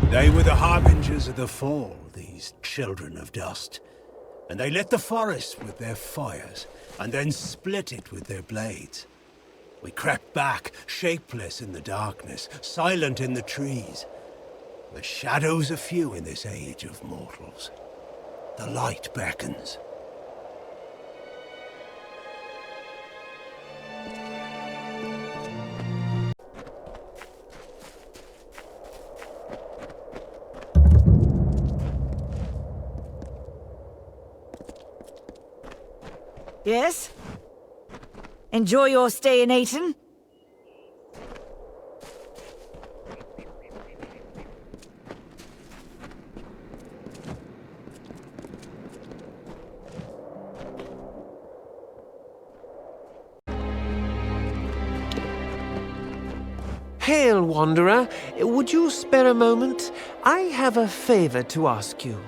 They were the harbingers of the fall, these children of dust. And they lit the forest with their fires, and then split it with their blades. We crept back, shapeless in the darkness, silent in the trees. The shadows are few in this age of mortals. The light beckons. Yes? Enjoy your stay in Ayton? Hail, Wanderer. Would you spare a moment? I have a favor to ask you.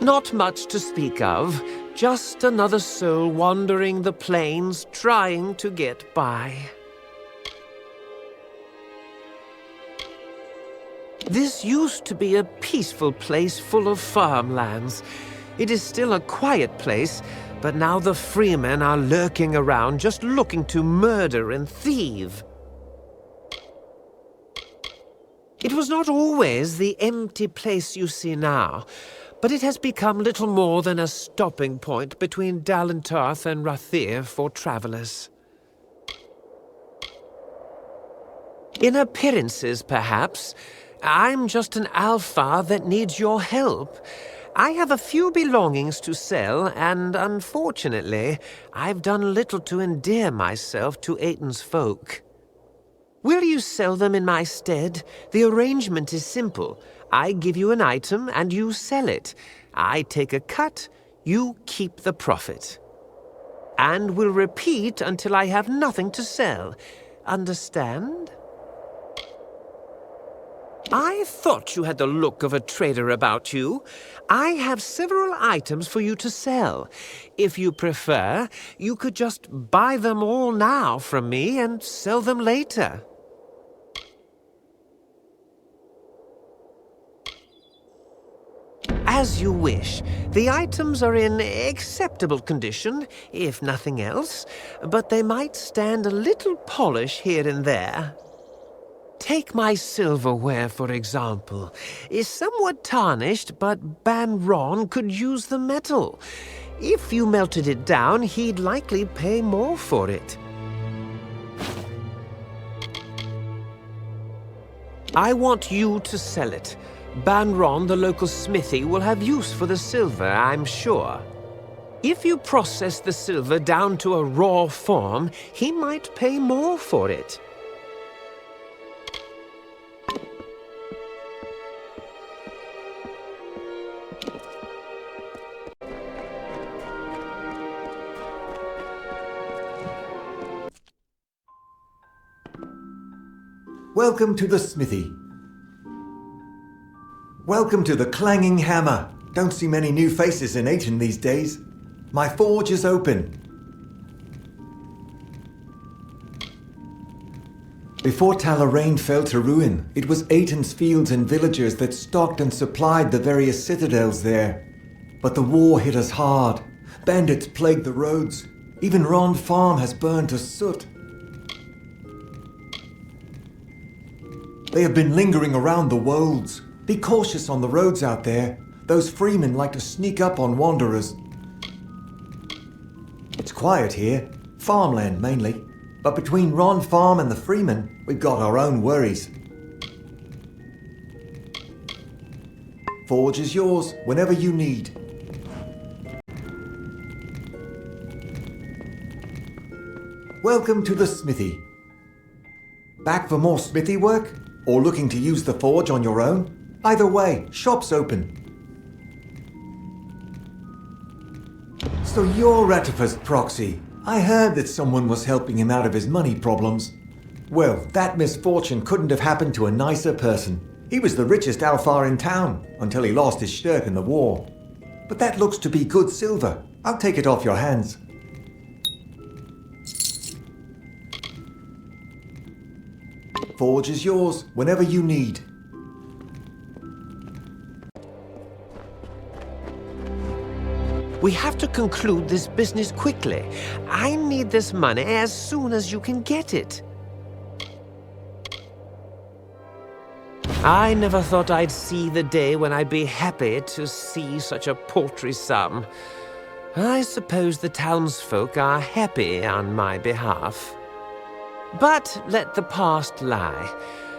Not much to speak of, just another soul wandering the plains, trying to get by. This used to be a peaceful place full of farmlands. It is still a quiet place, but now the freemen are lurking around, just looking to murder and thieve. It was not always the empty place you see now, but it has become little more than a stopping point between Dalentarth and Rathir for travelers. In appearances, perhaps, I'm just an Alfar that needs your help. I have a few belongings to sell, and unfortunately, I've done little to endear myself to Ayton's folk. Will you sell them in my stead? The arrangement is simple. I give you an item and you sell it. I take a cut, you keep the profit. And will repeat until I have nothing to sell. Understand? I thought you had the look of a trader about you. I have several items for you to sell. If you prefer, you could just buy them all now from me and sell them later. As you wish. The items are in acceptable condition, if nothing else, but they might stand a little polish here and there. Take my silverware, for example. It's somewhat tarnished, but Ban Ron could use the metal. If you melted it down, he'd likely pay more for it. I want you to sell it. Ban Ron, the local smithy, will have use for the silver, I'm sure. If you process the silver down to a raw form, he might pay more for it. Welcome to the smithy. Welcome to the clanging hammer. Don't see many new faces in Ayton these days. My forge is open. Before Talarain fell to ruin, it was Ayton's fields and villagers that stocked and supplied the various citadels there. But the war hit us hard. Bandits plagued the roads. Even Ron Farm has burned to soot. They have been lingering around the wolds. Be cautious on the roads out there. Those freemen like to sneak up on wanderers. It's quiet here. Farmland mainly. But between Ron Farm and the freemen, we've got our own worries. Forge is yours whenever you need. Welcome to the smithy. Back for more smithy work? Or looking to use the forge on your own? Either way, shop's open. So you're Ratifa's proxy. I heard that someone was helping him out of his money problems. Well, that misfortune couldn't have happened to a nicer person. He was the richest Alfar in town, until he lost his shirk in the war. But that looks to be good silver. I'll take it off your hands. Forge is yours whenever you need. We have to conclude this business quickly. I need this money as soon as you can get it. I never thought I'd see the day when I'd be happy to see such a paltry sum. I suppose the townsfolk are happy on my behalf. But let the past lie.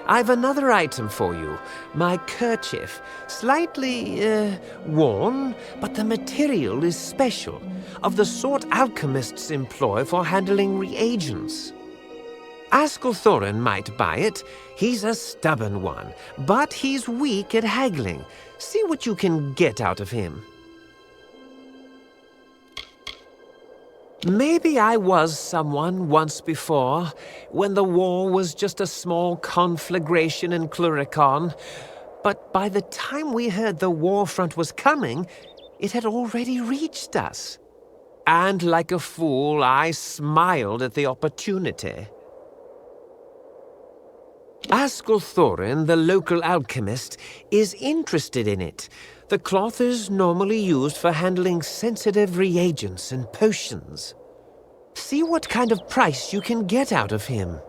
I've another item for you. My kerchief. Slightly, worn, but the material is special. Of the sort alchemists employ for handling reagents. Askell Thorin might buy it. He's a stubborn one, but he's weak at haggling. See what you can get out of him. Maybe I was someone once before, when the war was just a small conflagration in Cluricon. But by the time we heard the war front was coming, it had already reached us. And like a fool, I smiled at the opportunity. Askell Thorin, the local alchemist, is interested in it. The cloth is normally used for handling sensitive reagents and potions. See what kind of price you can get out of him.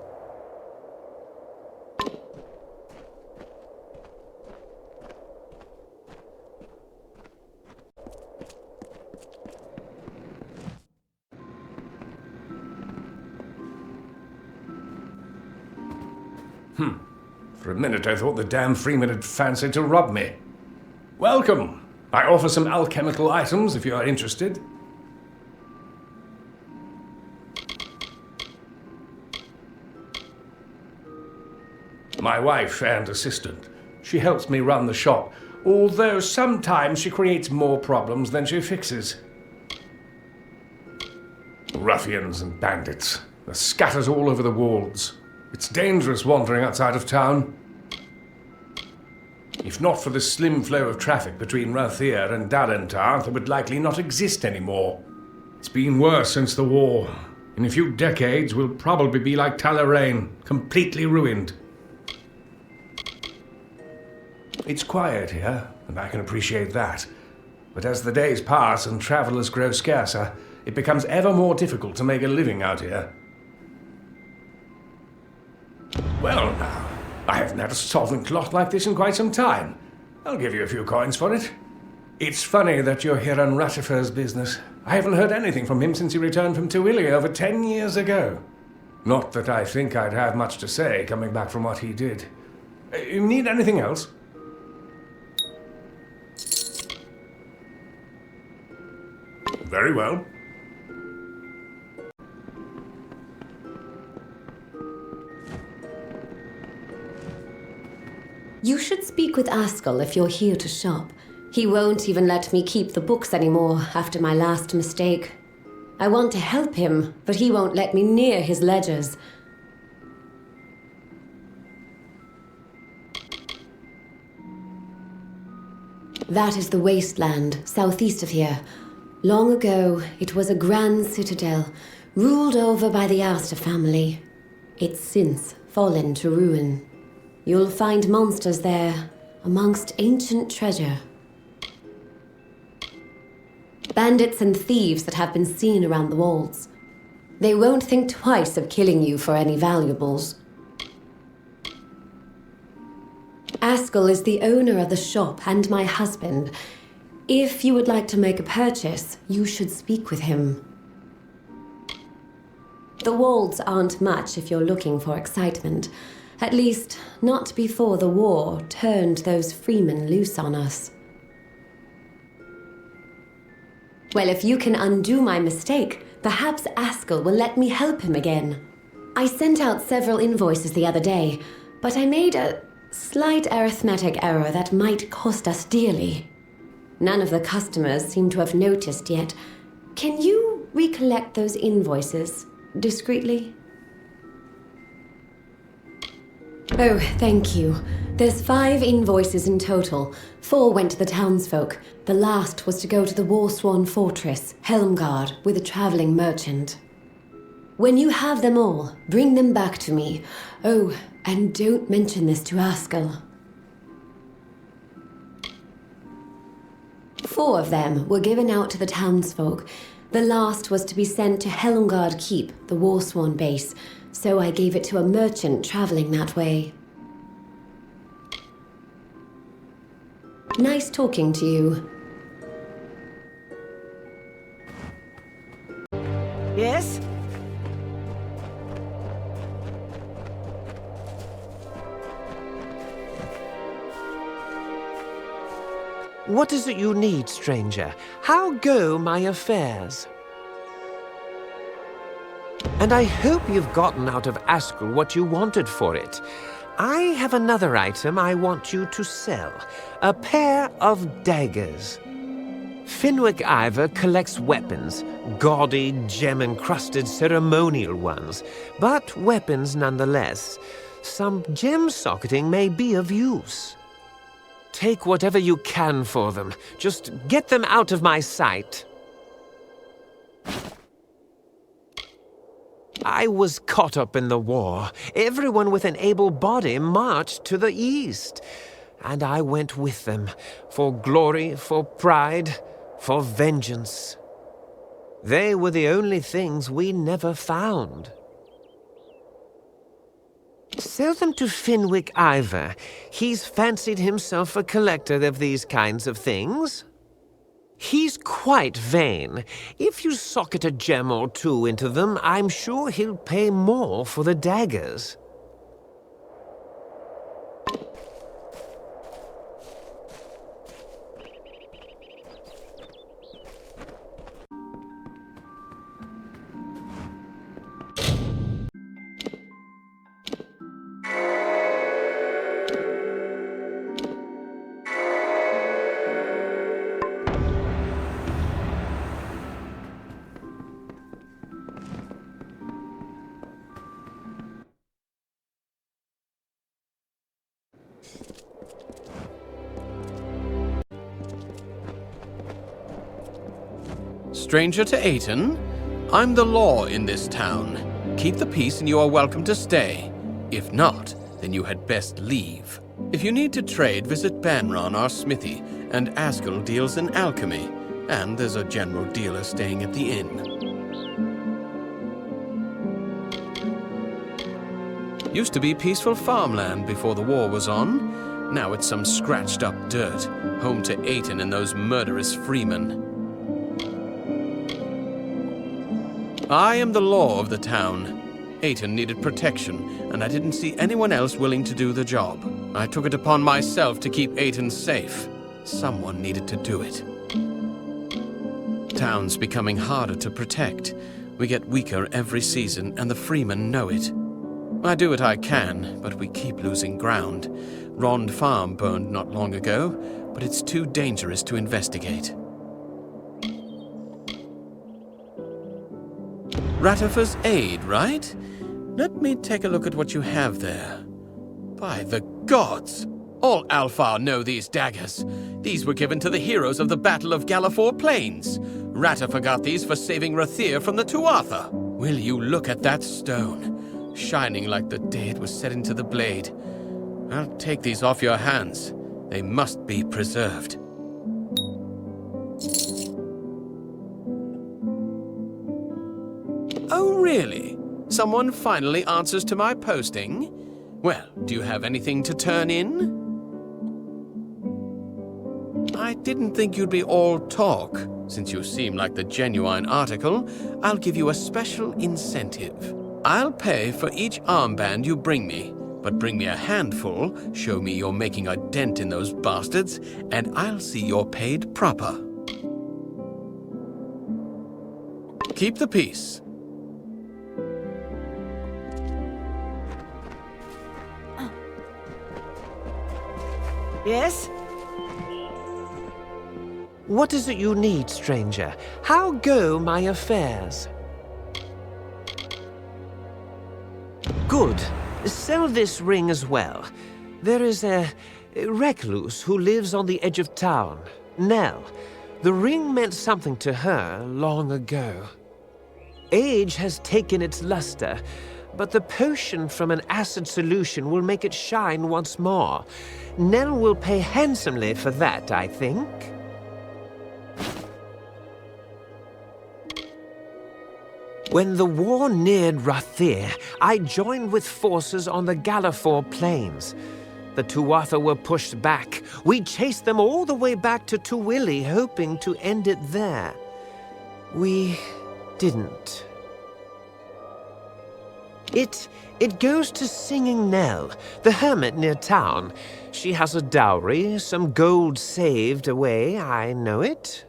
For a minute I thought the damn Freeman had fancied to rob me. Welcome! I offer some alchemical items if you are interested. My wife and assistant. She helps me run the shop, although sometimes she creates more problems than she fixes. Ruffians and bandits. They're scattered all over the wolds. It's dangerous wandering outside of town. If not for the slim flow of traffic between Rathier and Darentar, it would likely not exist anymore. It's been worse since the war. In a few decades, we'll probably be like Talarain, completely ruined. It's quiet here, and I can appreciate that. But as the days pass and travelers grow scarcer, it becomes ever more difficult to make a living out here. Well now, I haven't had a solvent cloth like this in quite some time. I'll give you a few coins for it. It's funny that you're here on Ratifer's business. I haven't heard anything from him since he returned from Tuili over 10 years ago. Not that I think I'd have much to say coming back from what he did. You need anything else? Very well. You should speak with Askell if you're here to shop. He won't even let me keep the books anymore after my last mistake. I want to help him, but he won't let me near his ledgers. That is the wasteland, southeast of here. Long ago, it was a grand citadel, ruled over by the Auster family. It's since fallen to ruin. You'll find monsters there, amongst ancient treasure. Bandits and thieves that have been seen around the walls. They won't think twice of killing you for any valuables. Askell is the owner of the shop and my husband. If you would like to make a purchase, you should speak with him. The Wolds aren't much if you're looking for excitement. At least, not before the war turned those freemen loose on us. Well, if you can undo my mistake, perhaps Askell will let me help him again. I sent out several invoices the other day, but I made a slight arithmetic error that might cost us dearly. None of the customers seem to have noticed yet. Can you recollect those invoices discreetly? Oh, thank you. There's 5 invoices in total. 4 went to the townsfolk. The last was to go to the war-sworn fortress, Helmgard, with a traveling merchant. When you have them all, bring them back to me. Oh, and don't mention this to Askell. 4 of them were given out to the townsfolk. The last was to be sent to Helmgard Keep, the Warsworn base, so I gave it to a merchant traveling that way. Nice talking to you. Yes? What is it you need, stranger? How go my affairs? And I hope you've gotten out of Askell what you wanted for it. I have another item I want you to sell. A pair of daggers. Finwick Ivor collects weapons, gaudy, gem-encrusted ceremonial ones, but weapons nonetheless. Some gem socketing may be of use. Take whatever you can for them. Just get them out of my sight. I was caught up in the war. Everyone with an able body marched to the east. And I went with them, for glory, for pride, for vengeance. They were the only things we never found. Sell them to Finwick Ivor. He's fancied himself a collector of these kinds of things. He's quite vain. If you socket a gem or two into them, I'm sure he'll pay more for the daggers. Stranger to Ayton, I'm the law in this town. Keep the peace and you are welcome to stay. If not, then you had best leave. If you need to trade, visit Banron, our smithy, and Askell deals in alchemy. And there's a general dealer staying at the inn. Used to be peaceful farmland before the war was on. Now it's some scratched up dirt, home to Ayton and those murderous freemen. I am the law of the town. Ayton needed protection, and I didn't see anyone else willing to do the job. I took it upon myself to keep Ayton safe. Someone needed to do it. Town's becoming harder to protect. We get weaker every season, and the freemen know it. I do what I can, but we keep losing ground. Rond Farm burned not long ago, but it's too dangerous to investigate. Ratifer's aid, right? Let me take a look at what you have there. By the gods! All Alfar know these daggers. These were given to the heroes of the Battle of Gallifore Plains. Ratifer got these for saving Rathir from the Tuatha. Will you look at that stone? Shining like the day it was set into the blade. I'll take these off your hands. They must be preserved. Oh, really? Someone finally answers to my posting? Well, do you have anything to turn in? I didn't think you'd be all talk. Since you seem like the genuine article, I'll give you a special incentive. I'll pay for each armband you bring me, but bring me a handful, show me you're making a dent in those bastards, and I'll see you're paid proper. Keep the peace. Yes? What is it you need, stranger? How go my affairs? Good. Sell this ring as well. There is a recluse who lives on the edge of town, Nell. The ring meant something to her long ago. Age has taken its luster, but the potion from an acid solution will make it shine once more. Nell will pay handsomely for that, I think. When the war neared Rathir, I joined with forces on the Galafor plains. The Tuatha were pushed back. We chased them all the way back to Tuwili, hoping to end it there. We didn't. It goes to Singing Nell, the hermit near town. She has a dowry, some gold saved away, I know it.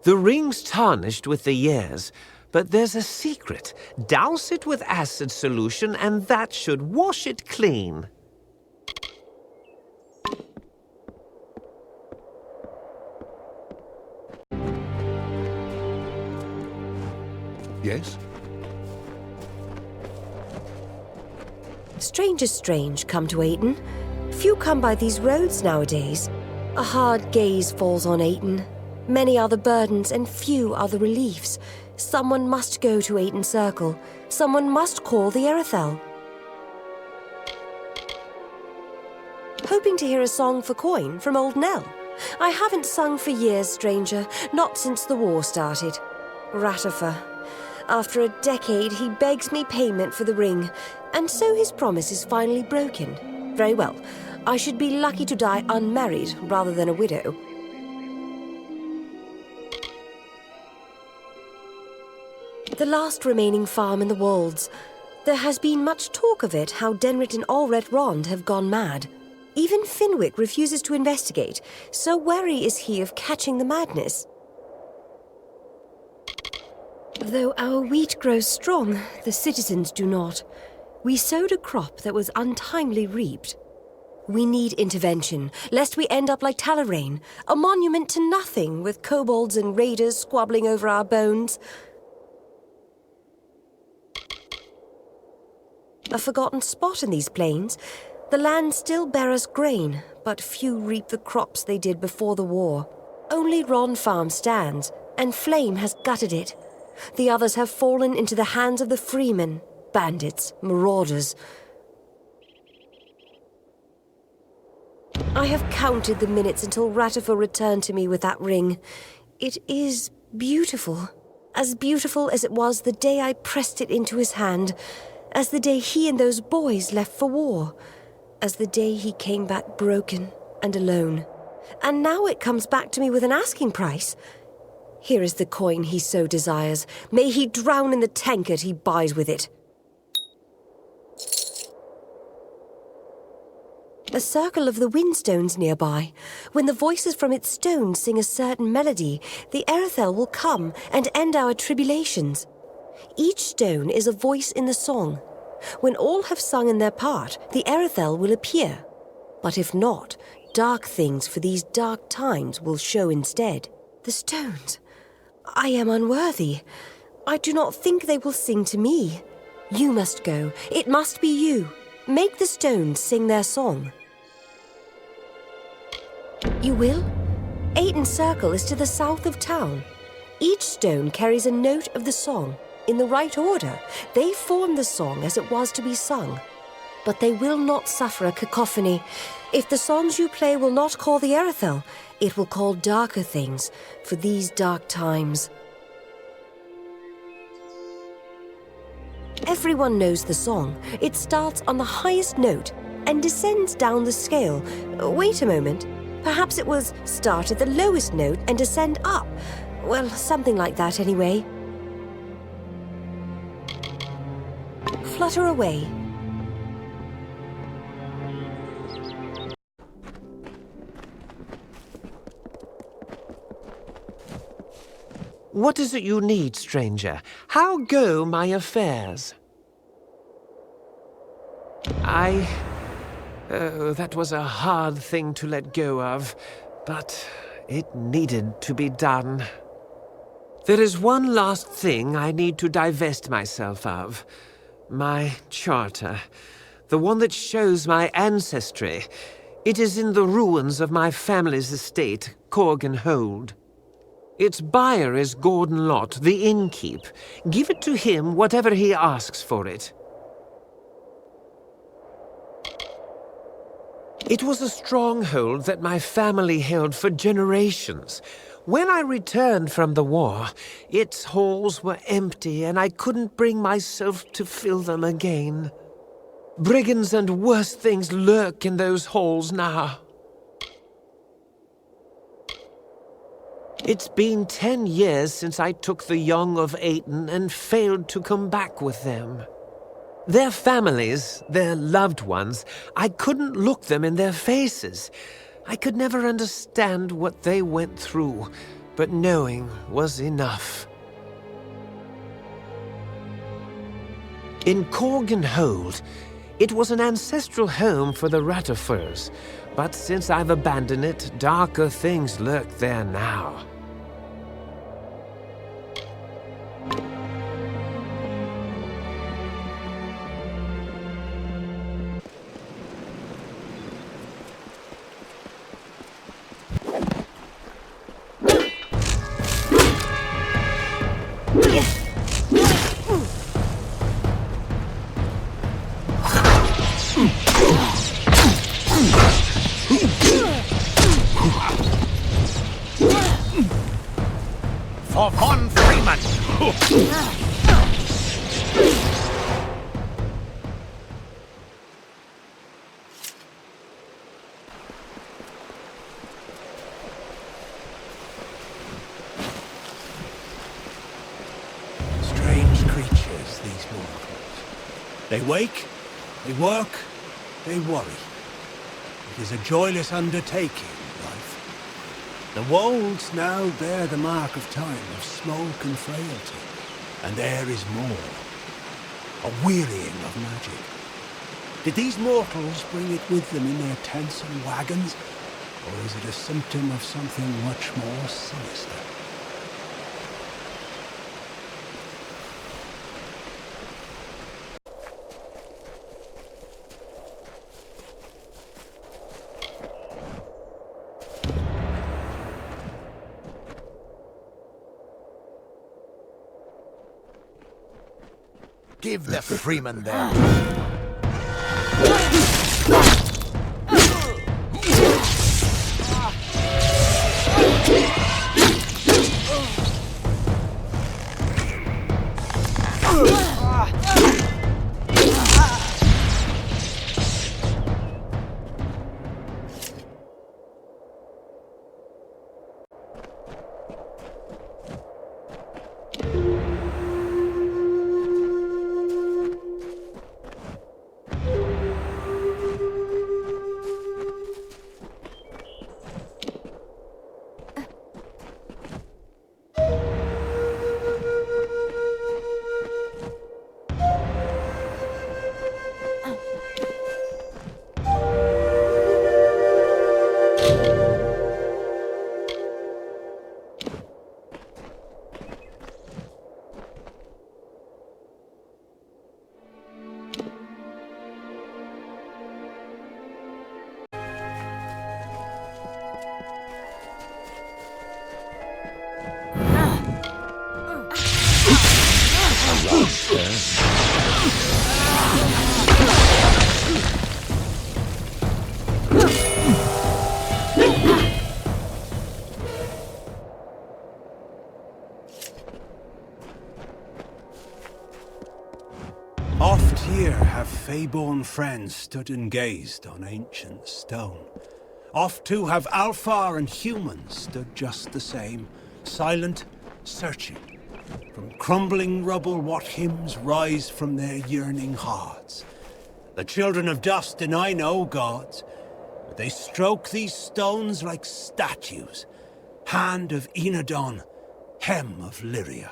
The ring's tarnished with the years, but there's a secret. Douse it with acid solution, and that should wash it clean. Yes? Strangers strange come to Ayton. Few come by these roads nowadays. A hard gaze falls on Ayton. Many are the burdens and few are the reliefs. Someone must go to Ayton Circle. Someone must call the Erethel. Hoping to hear a song for coin from old Nell. I haven't sung for years, stranger, not since the war started. Ratifer. After a decade, he begs me payment for the ring, and so his promise is finally broken. Very well. I should be lucky to die unmarried rather than a widow. The last remaining farm in the Wolds. There has been much talk of it, how Denrit and Allred Rond have gone mad. Even Finwick refuses to investigate, so wary is he of catching the madness. Though our wheat grows strong, the citizens do not. We sowed a crop that was untimely reaped. We need intervention, lest we end up like Talarain, a monument to nothing, with kobolds and raiders squabbling over our bones. A forgotten spot in these plains. The land still bears grain, but few reap the crops they did before the war. Only Ron Farm stands, and Flame has gutted it. The others have fallen into the hands of the freemen, bandits, marauders. I have counted the minutes until Ratifer returned to me with that ring. It is beautiful. As beautiful as it was the day I pressed it into his hand, as the day he and those boys left for war, as the day he came back broken and alone. And now it comes back to me with an asking price. Here is the coin he so desires. May he drown in the tankard he buys with it. A circle of the windstones nearby. When the voices from its stones sing a certain melody, the Erethel will come and end our tribulations. Each stone is a voice in the song. When all have sung in their part, the Erethel will appear. But if not, dark things for these dark times will show instead. The stones. I am unworthy. I do not think they will sing to me. You must go. It must be you. Make the stones sing their song. You will? Ayton Circle is to the south of town. Each stone carries a note of the song. In the right order, they form the song as it was to be sung. But they will not suffer a cacophony. If the songs you play will not call the Erethel, it will call darker things for these dark times. Everyone knows the song. It starts on the highest note and descends down the scale. Wait a moment. Perhaps it was start at the lowest note and descend up. Well, something like that anyway. Flutter away. What is it you need, stranger? How go my affairs? That was a hard thing to let go of, but it needed to be done. There is one last thing I need to divest myself of. My charter. The one that shows my ancestry. It is in the ruins of my family's estate, Corgan Hold. Its buyer is Gordon Lott, the innkeep. Give it to him, whatever he asks for it. It was a stronghold that my family held for generations. When I returned from the war, its halls were empty and I couldn't bring myself to fill them again. Brigands and worse things lurk in those halls now. It's been 10 years since I took the young of Aten and failed to come back with them. Their families, their loved ones, I couldn't look them in their faces. I could never understand what they went through, but knowing was enough. In Corgan Hold, it was an ancestral home for the Ratafurs, but since I've abandoned it, darker things lurk there now. For Von Freeman! Strange creatures, these mortals. They wake, they work, they worry. It is a joyless undertaking, life. The wolds now bear the mark of time, of smoke and frailty. And there is more. A wearying of magic. Did these mortals bring it with them in their tents and wagons? Or is it a symptom of something much more sinister? Give the Freeman there. Oft here have Fey-born friends stood and gazed on ancient stone. Oft too have Alfar and humans stood just the same, silent, searching. From crumbling rubble what hymns rise from their yearning hearts. The children of dust deny no gods, but they stroke these stones like statues. Hand of Enodon, hem of Lyria.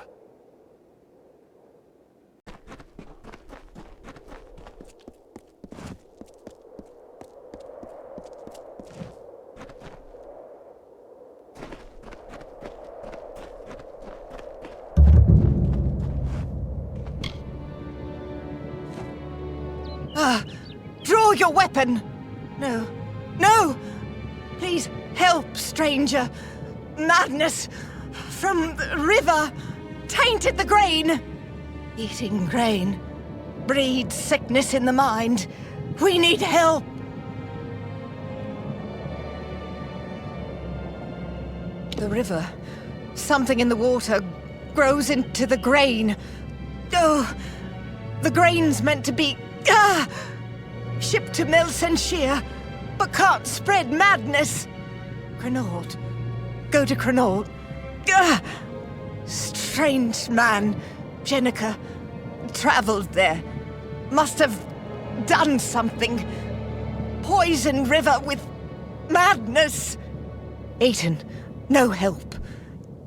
Draw your weapon! No. No! Please help, stranger. Madness! from the river tainted the grain. Eating grain breeds sickness in the mind. We need help. The river, something in the water, grows into the grain. Oh, the grain's meant to be shipped to Melsenshire, but can't spread madness. Crenault. Go to Crenault. Strange man, Jenica, travelled there. Must have done something. Poisoned river with madness. Aiton, no help.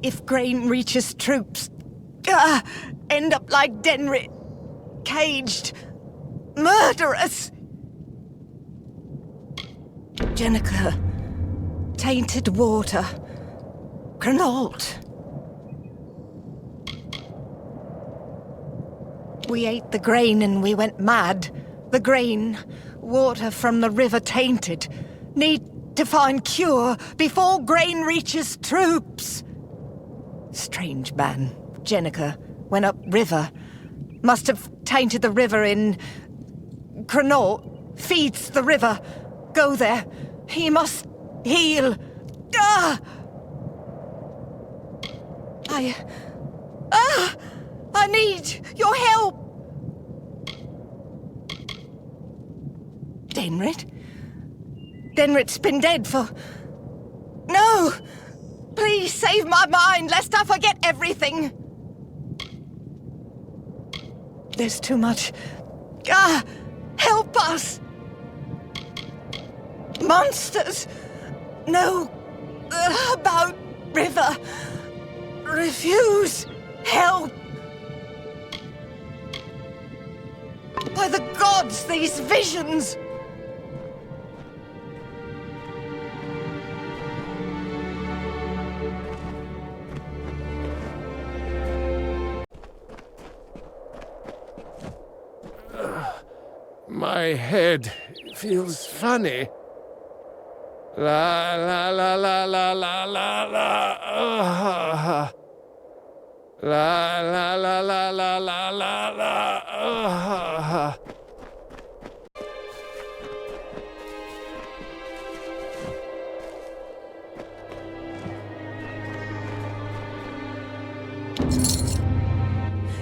If grain reaches troops, end up like Denrit, caged, murderous. Jenica, tainted water, Crenault. We ate the grain and we went mad. The grain, water from the river tainted. Need to find cure before grain reaches troops. Strange man, Jenica, went up river. Must have tainted the river in... Crenault feeds the river. Go there. He must heal. I need your help. Denrit? Denrit's been dead for... No! Please save my mind, lest I forget everything. There's too much. Help us! Monsters! Know about river. Refuse help. By the gods, these visions! My head feels funny. La la la la la la la la. La la la la la la la la.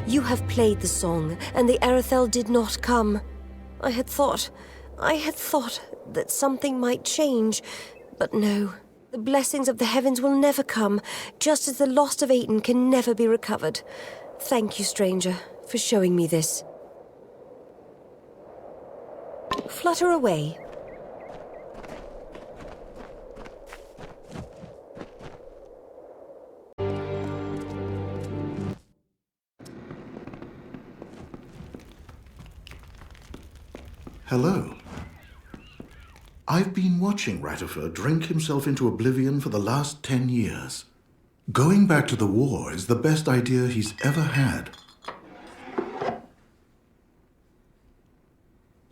You have played the song, and the Arethel did not come. I had thought that something might change, but no. The blessings of the heavens will never come, just as the lost of Aiton can never be recovered. Thank you, stranger, for showing me this. Flutter away. Hello. I've been watching Ratifer drink himself into oblivion for the last 10 years. Going back to the war is the best idea he's ever had.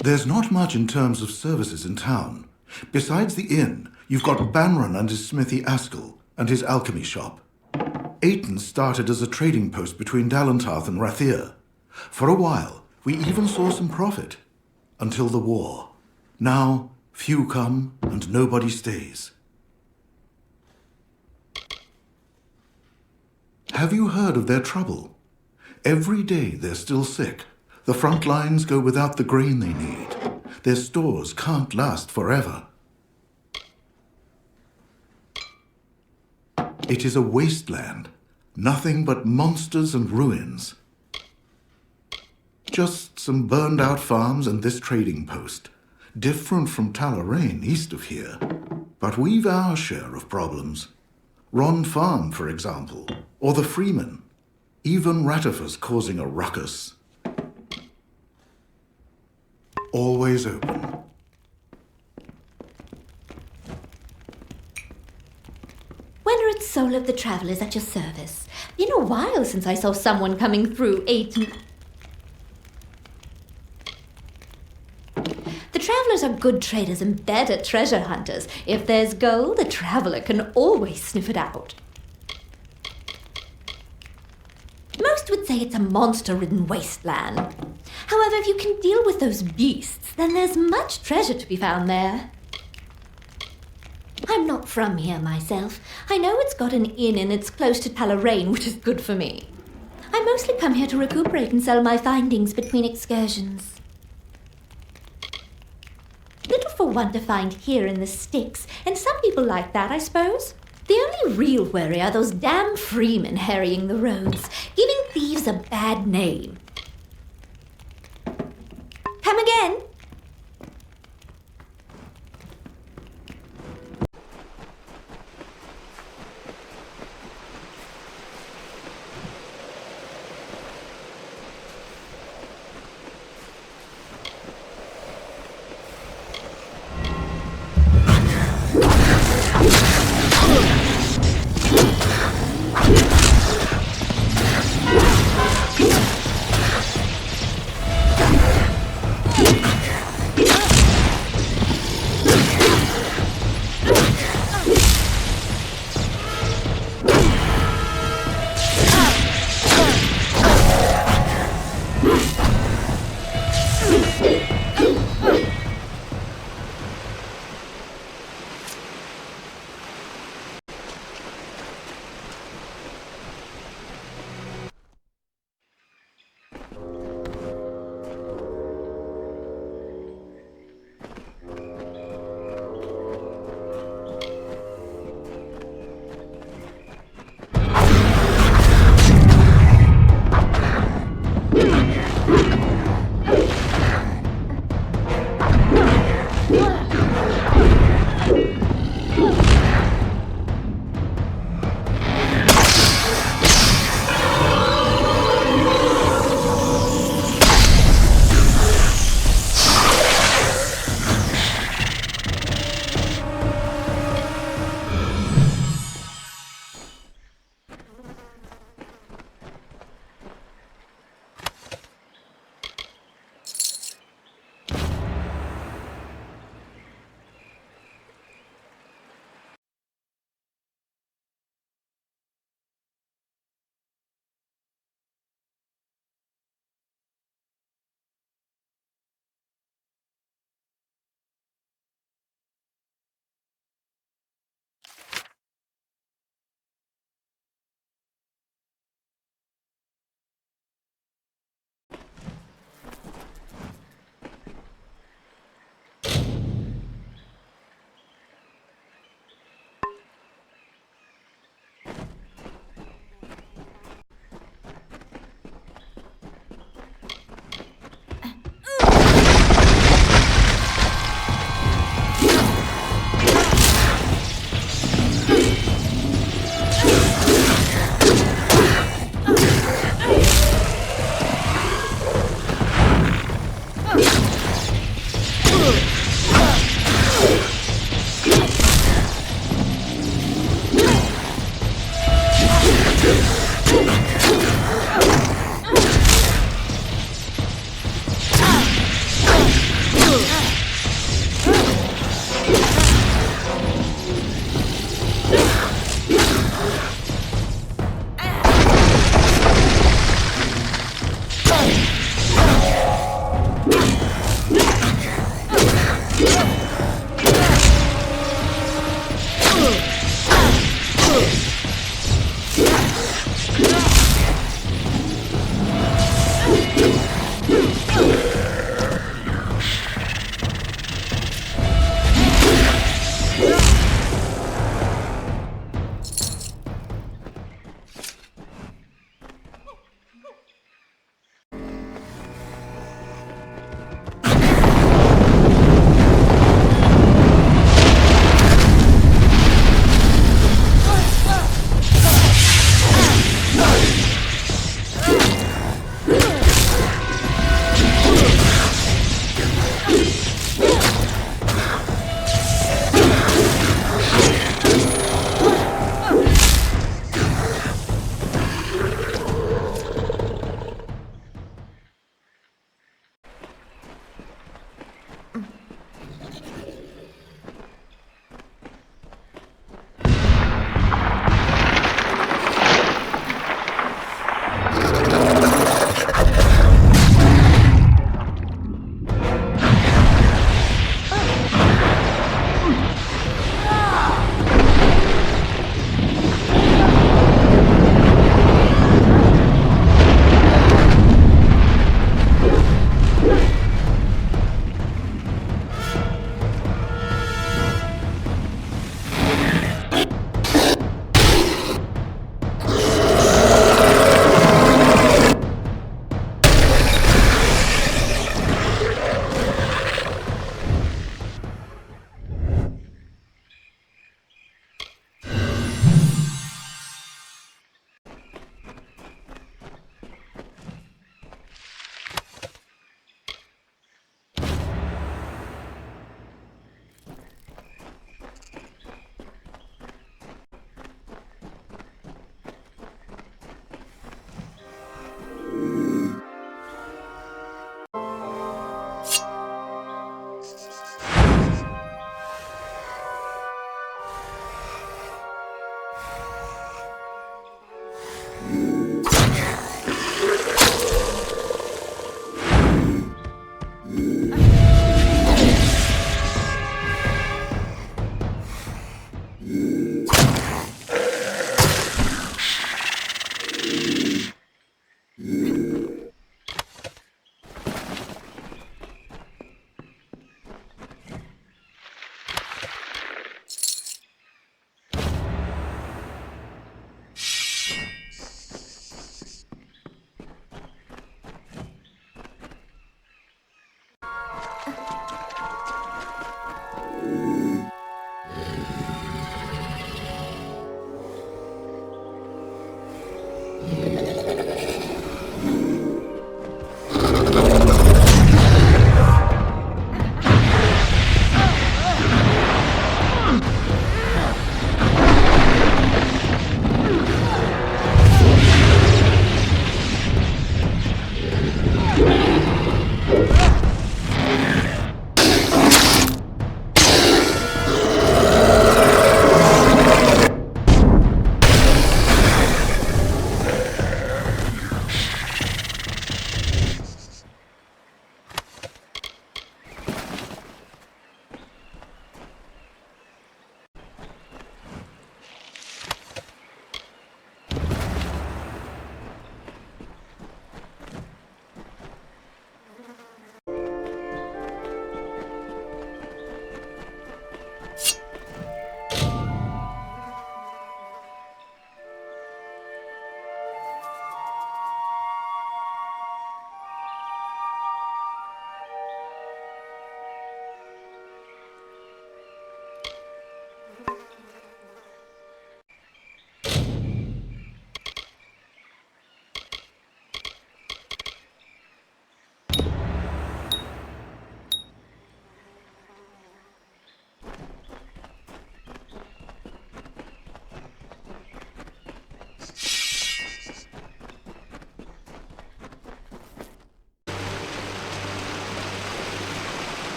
There's not much in terms of services in town. Besides the inn, you've got Banron and his smithy Askell and his alchemy shop. Aiton started as a trading post between Dalentarth and Rathir. For a while, we even saw some profit. Until the war. Now, few come and nobody stays. Have you heard of their trouble? Every day they're still sick. The front lines go without the grain they need. Their stores can't last forever. It is a wasteland. Nothing but monsters and ruins. Just some burned-out farms and this trading post. Different from Talarain, east of here. But we've our share of problems. Ron Farm, for example, or the Freeman. Even Ratifer's causing a ruckus. Always open. Wenred Soul of the Traveller is at your service. Been a while since I saw someone coming through Aiton. The Travellers are good traders and better treasure hunters. If there's gold, the Traveller can always sniff it out. would say it's a monster-ridden wasteland. However, if you can deal with those beasts, then there's much treasure to be found there. I'm not from here myself. I know it's got an inn and it's close to Talarain, which is good for me. I mostly come here to recuperate and sell my findings between excursions. Little for one to find here in the sticks, and some people like that, I suppose. The only real worry are those damn freemen harrying the roads, giving thieves a bad name. Come again?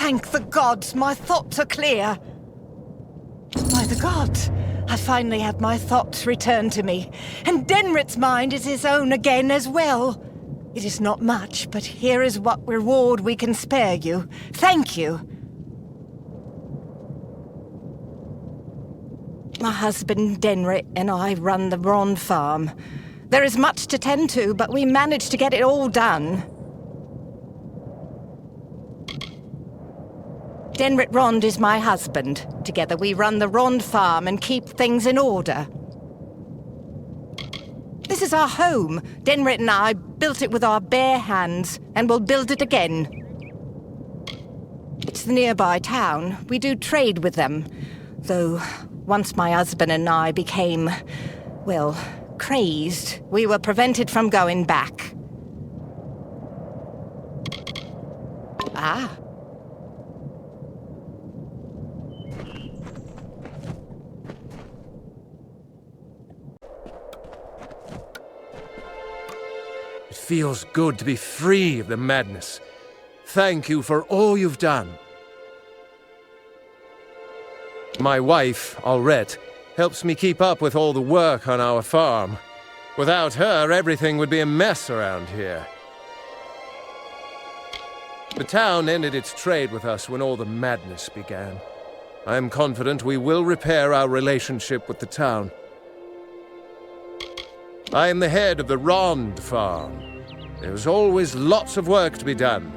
Thank the gods, my thoughts are clear. By the gods, I finally have my thoughts returned to me, and Denrit's mind is his own again as well. It is not much, but here is what reward we can spare you. Thank you. My husband Denrit and I run the Rond farm. There is much to tend to, but we managed to get it all done. Denrit Rond is my husband. Together we run the Rond farm and keep things in order. This is our home. Denrit and I built it with our bare hands, and will build it again. It's the nearby town. We do trade with them. Though, once my husband and I became, well, crazed, we were prevented from going back. Ah. It feels good to be free of the madness. Thank you for all you've done. My wife, Aurette, helps me keep up with all the work on our farm. Without her, everything would be a mess around here. The town ended its trade with us when all the madness began. I am confident we will repair our relationship with the town. I am the head of the Rond farm. There's always lots of work to be done.